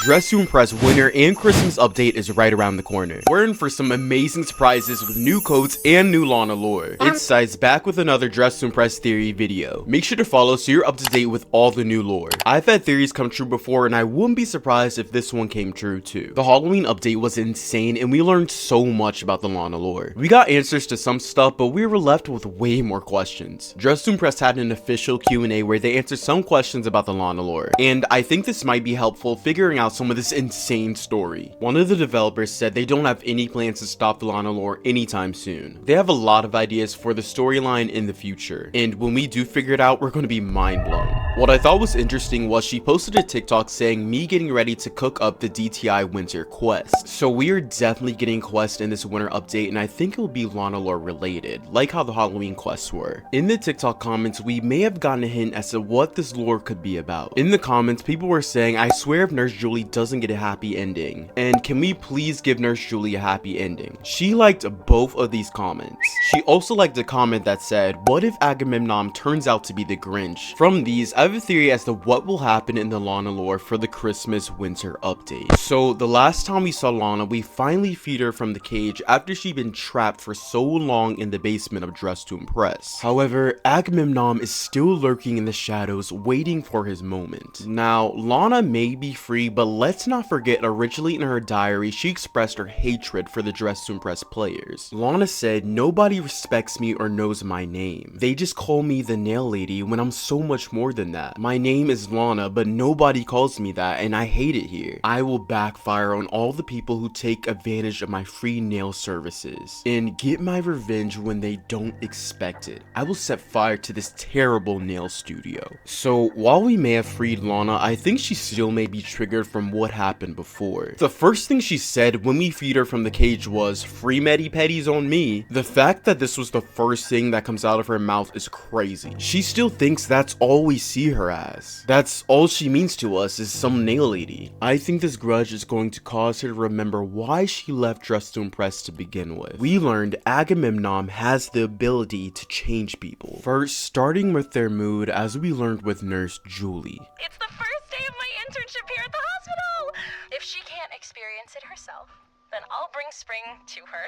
Dress to Impress winter and Christmas update is right around the corner. We're in for some amazing surprises with new codes and new Lana lore. It's Size back with another Dress to Impress theory video. Make sure to follow so you're up to date with all the new lore. I've had theories come true before and I wouldn't be surprised if this one came true too. The Halloween update was insane and we learned so much about the Lana lore. We got answers to some stuff, but we were left with way more questions. Dress to Impress had an official Q&A where they answered some questions about the Lana lore, and I think this might be helpful figuring out some of this insane story. One of the developers said they don't have any plans to stop the Lana lore anytime soon. They have a lot of ideas for the storyline in the future, and when we do figure it out, we're going to be mind blown. What I thought was interesting was she posted a TikTok saying me getting ready to cook up the DTI winter quest. So we are definitely getting quests in this winter update, and I think it will be Lana lore related, like how the Halloween quests were. In the TikTok comments, we may have gotten a hint as to what this lore could be about. In the comments, people were saying, I swear if Nurse Julie doesn't get a happy ending, and can we please give Nurse Julie a happy ending? She liked both of these comments. She also liked a comment that said, what if Agamemnon turns out to be the Grinch? From these, I have a theory as to what will happen in the Lana lore for the Christmas winter update. So the last time we saw Lana, we finally freed her from the cage after she'd been trapped for so long in the basement of Dress to Impress. However, Agamemnon is still lurking in the shadows waiting for his moment. Now, Lana may be free, but let's not forget originally in her diary, she expressed her hatred for the Dress to Impress players. Lana said, nobody respects me or knows my name. They just call me the nail lady when I'm so much more than that. My name is Lana, but nobody calls me that and I hate it here. I will backfire on all the people who take advantage of my free nail services and get my revenge when they don't expect it. I will set fire to this terrible nail studio. So while we may have freed Lana, I think she still may be triggered from what happened before. The first thing she said when we freed her from the cage was, free Medi Petties on me. The fact that this was the first thing that comes out of her mouth is crazy. She still thinks that's all we see her as. That's all she means to us is some nail lady. I think this grudge is going to cause her to remember why she left Dress to Impress to begin with. We learned Agamemnon has the ability to change people. First, starting with their mood, as we learned with Nurse Julie. It's the first day of my internship here at the hospital! If she can't experience it herself, then I'll bring spring to her.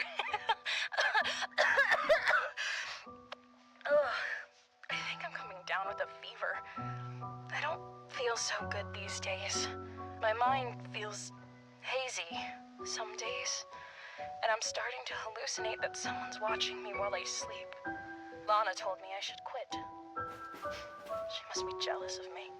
Ugh, I think I'm coming down with a fever. I don't feel so good these days. My mind feels hazy some days, and I'm starting to hallucinate that someone's watching me while I sleep. Lana told me I should quit. She must be jealous of me.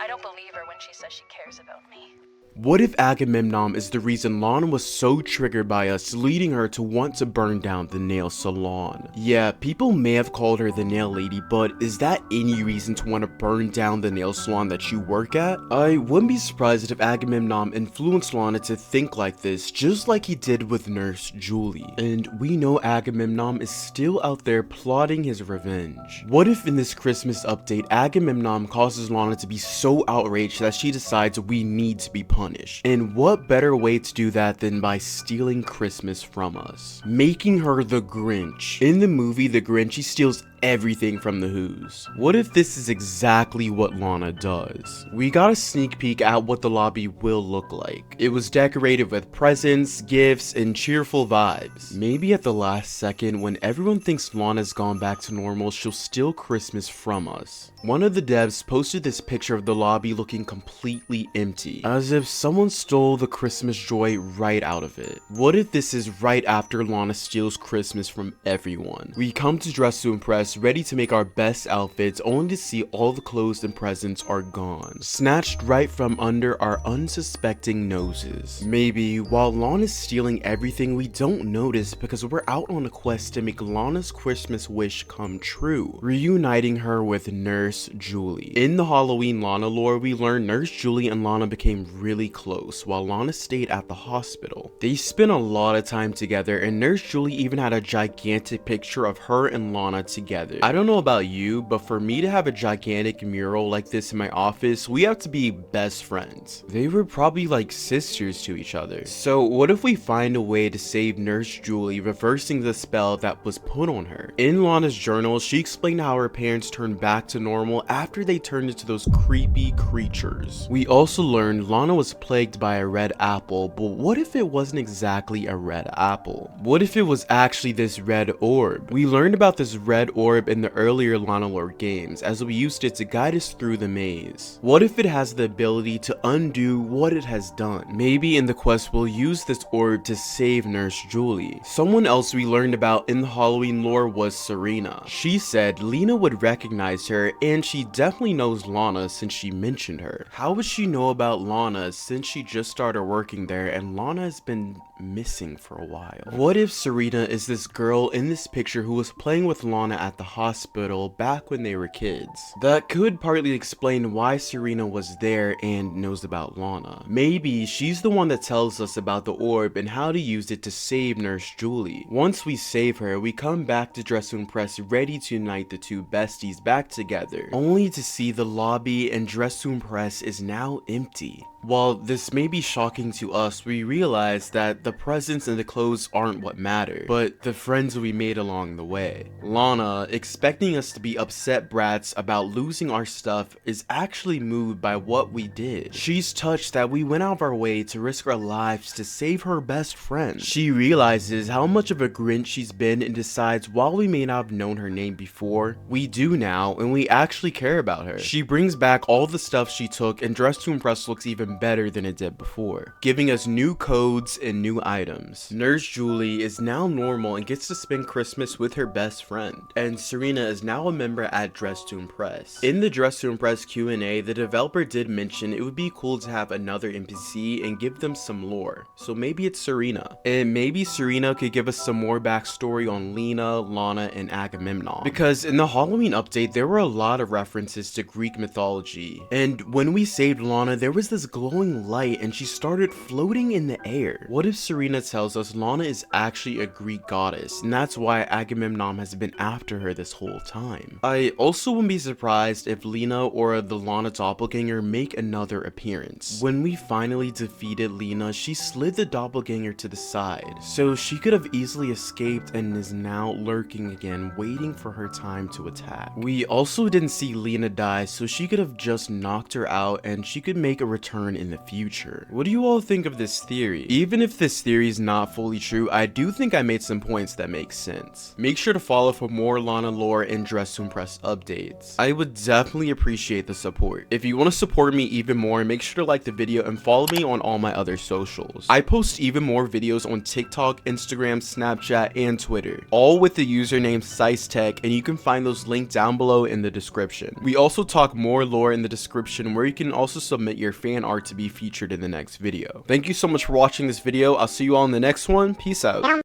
I don't believe her when she says she cares about me. What if Agamemnon is the reason Lana was so triggered by us, leading her to want to burn down the nail salon? Yeah, people may have called her the nail lady, but is that any reason to want to burn down the nail salon that you work at? I wouldn't be surprised if Agamemnon influenced Lana to think like this, just like he did with Nurse Julie. And we know Agamemnon is still out there plotting his revenge. What if in this Christmas update, Agamemnon causes Lana to be so outraged that she decides we need to be punished? And what better way to do that than by stealing Christmas from us? Making her the Grinch. In the movie The Grinch, she steals everything from the Who's. What if this is exactly what Lana does? We got a sneak peek at what the lobby will look like. It was decorated with presents, gifts, and cheerful vibes. Maybe at the last second, when everyone thinks Lana's gone back to normal, she'll steal Christmas from us. One of the devs posted this picture of the lobby looking completely empty, as if someone stole the Christmas joy right out of it. What if this is right after Lana steals Christmas from everyone? We come to Dress to Impress ready to make our best outfits, only to see all the clothes and presents are gone, snatched right from under our unsuspecting noses. Maybe while Lana's stealing everything, we don't notice because we're out on a quest to make Lana's Christmas wish come true, reuniting her with Nurse Julie. In the Halloween Lana lore, we learned Nurse Julie and Lana became really close while Lana stayed at the hospital. They spent a lot of time together, and Nurse Julie even had a gigantic picture of her and Lana together. I don't know about you, but for me to have a gigantic mural like this in my office, we have to be best friends. They were probably like sisters to each other. So what if we find a way to save Nurse Julie, reversing the spell that was put on her? In Lana's journal, she explained how her parents turned back to normal after they turned into those creepy creatures. We also learned Lana was was plagued by a red apple, but what if it wasn't exactly a red apple? What if it was actually this red orb? We learned about this red orb in the earlier Lana lore games, as we used it to guide us through the maze. What if it has the ability to undo what it has done? Maybe in the quest we'll use this orb to save Nurse Julie. Someone else we learned about in the Halloween lore was Serena. She said Lena would recognize her, and she definitely knows Lana since she mentioned her. How would she know about Lana since she just started working there and Lana has been missing for a while? What if Serena is this girl in this picture who was playing with Lana at the hospital back when they were kids? That could partly explain why Serena was there and knows about Lana. Maybe she's the one that tells us about the orb and how to use it to save Nurse Julie. Once we save her, we come back to Dressroom Press ready to unite the two besties back together, only to see the lobby and Dressroom Press is now empty. While this may be shocking to us, we realize that the presents and the clothes aren't what matter, but the friends we made along the way. Lana, expecting us to be upset brats about losing our stuff, is actually moved by what we did. She's touched that we went out of our way to risk our lives to save her best friend. She realizes how much of a Grinch she's been and decides while we may not have known her name before, we do now and we actually care about her. She brings back all the stuff she took and Dressroom Press looks even better than it did before, giving us new codes and new items. Nurse Julie is now normal and gets to spend Christmas with her best friend, and Serena is now a member at Dressroom Press. In the Dressroom Press Q&A, the developer did mention it would be cool to have another NPC and give them some lore, so maybe it's Serena. And maybe Serena could give us some more backstory on Lena, Lana, and Agamemnon, because in the Halloween update there were a lot of references to Greek mythology, and when we saved Lana there was this glowing light and she started floating in the air. What if Serena tells us Lana is actually a Greek goddess and that's why Agamemnon has been after her this whole time? I also wouldn't be surprised if Lena or the Lana doppelganger make another appearance. When we finally defeated Lena, she slid the doppelganger to the side, so she could have easily escaped and is now lurking again, waiting for her time to attack. We also didn't see Lena die, so she could have just knocked her out and she could make a return in the future. What do you all think of this theory? Even if this theory is not fully true, I do think I made some points that make sense. Make sure to follow for more Lana lore and Dressroom Press updates. I would definitely appreciate the support. If you want to support me even more, make sure to like the video and follow me on all my other socials. I post even more videos on TikTok, Instagram, Snapchat, and Twitter, all with the username SiceTech, and you can find those linked down below in the description. We also talk more lore in the description where you can also submit your fan art to be featured in the next video. Thank you so much for watching this video. I'll see you all in the next one. Peace out.